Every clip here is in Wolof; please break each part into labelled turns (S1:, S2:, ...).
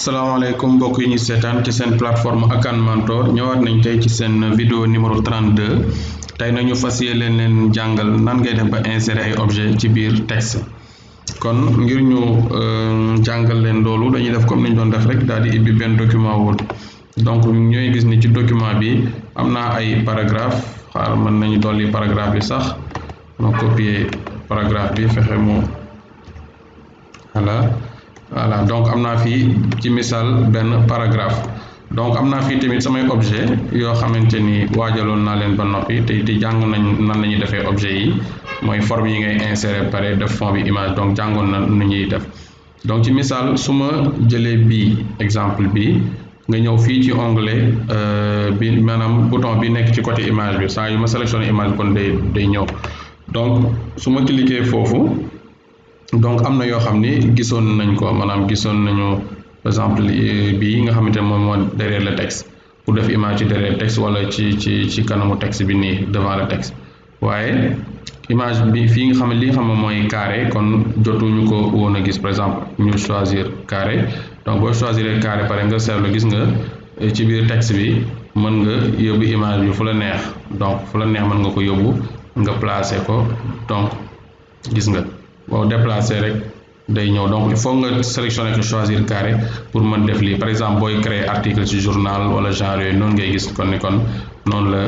S1: salaamaaleykum mbokk yi ñu seetaan ci seen plateforme Akan Mentor ñëwaat nañ tey ci seen vidéo numéro 32 tey nañu fas yéene leen jàngal nan ngay def ba insérer ay objet ci biir texte kon ngir ñu jàngal leen loolu dañuy def comme ni ñu doon def rek daal di ibbi benn document Word donc ñooy gis ni ci document bi am naa ay paragraphe xaar mën nañu dolli paragraphe bi sax ma copier paragraphe bi fexe mu voilà donc am naa fii ci misaal benn paragraphe donc am naa fii tamit samay objet yoo xamante ni waajaloon naa leen ba noppi te jàng nañ nan la ñuy defee objet yi mooy forme yi ngay insérer pare def fond bi image donc jàngoon na nu ñuy def donc ci misaal su ma jëlee bii exemple bi nga ñëw fii ci onglet bi maanaam bouton bi nekk ci côté image bi saa yu ma sélectionné image kon day ñëw donc su ma cliquer foofu donc am na yoo xam ni gisoon nañ ko maanaam gisoon nañu par exemple bii nga xamante ne moom moo derrière le texte pour def image ci derrière le texte wala ci kanamu texte bi nii devant le texte waaye image bi fii nga xam ne li nga xam ne mooy carré kon jotuñu ko woon a gis par exemple ñu choisir carré donc boo choisir carré pare nga seetlu gis nga ci biir texte bi mën nga yóbbu image bi fu la neex donc fu la neex mën nga ko yóbbu nga placer ko donc gis nga boo déplacé rek day ñëw donc il faut nga sélectionner que choisir carré pour mën def lii par exemple booy créer article ci journal wala genre yooyu noonu ngay gis kon ni kon noonu la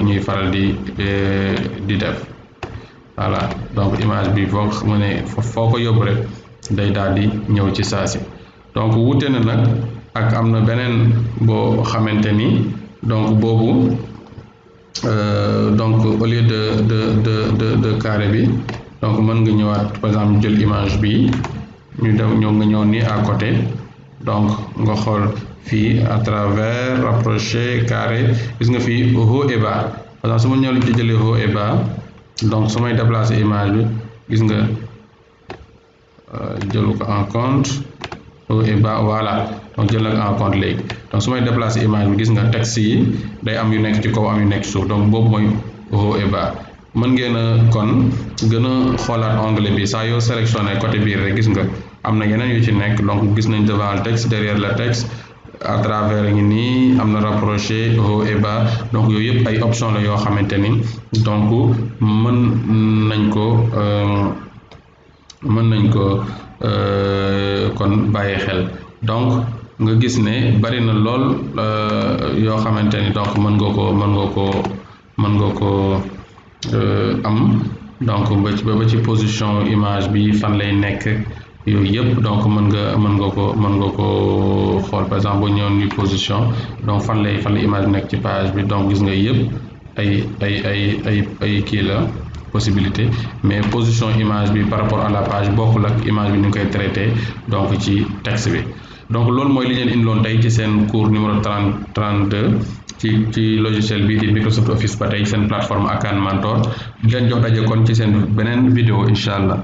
S1: ñuy faral di def voilà donc image bi foo mu ne foo ko yóbbu rek day daal di ñëw ci saa si donc wute na nag ak am na beneen boo xamante ni donc boobu donc au lieu de carré bi donc mën nga ñëwaat par exemple jël image bi ñu dem nga ñëw nii à côté donc nga xool fii à travers rapproché carré gis nga fii haut et bas par exemple su ma ñëw ci jëlee haut et bas donc su may déplacer image bi gis nga jëlu ko en compte haut et bas voilà donc jël nag en compte léegi donc su may déplacer image bi gis nga texte yi day am yu nekk ci kaw am yu nekk ci suuf donc boobu mooy haut et bas mën ngeen a kon gën a xoolaat onglet bi saa yoo sélectionné côté biir rek gis nga am na yeneen yu ci nekk donc gis nañ devant le texte derrière le texte à travers ngi nii am na rapproché haut et bas donc yooyu yëpp ay option la yoo xamante ni donc mën nañ ko kon bàyyi xel donc nga gis ne bari na lool yoo xamante ni donc mën nga ko am donc ba ci position image bi fan lay nekk yooyu yëpp donc mën nga ko xool par exemple boo ñëwoon ni position donc fan la image bi nekk ci page bi donc gis nga yëpp ay kii la possibilité mais position image bi par rapport à la page bokkul ak image bi ni koy traité donc ci texte bi donc loolu mooy li leen indiloon tey ci seen cours numéro 32 ci logiciel bii di Microsoft Office ba tey seen plateforme Akan Mentor di leen jox daje kon ci seen beneen vidéo incha allah.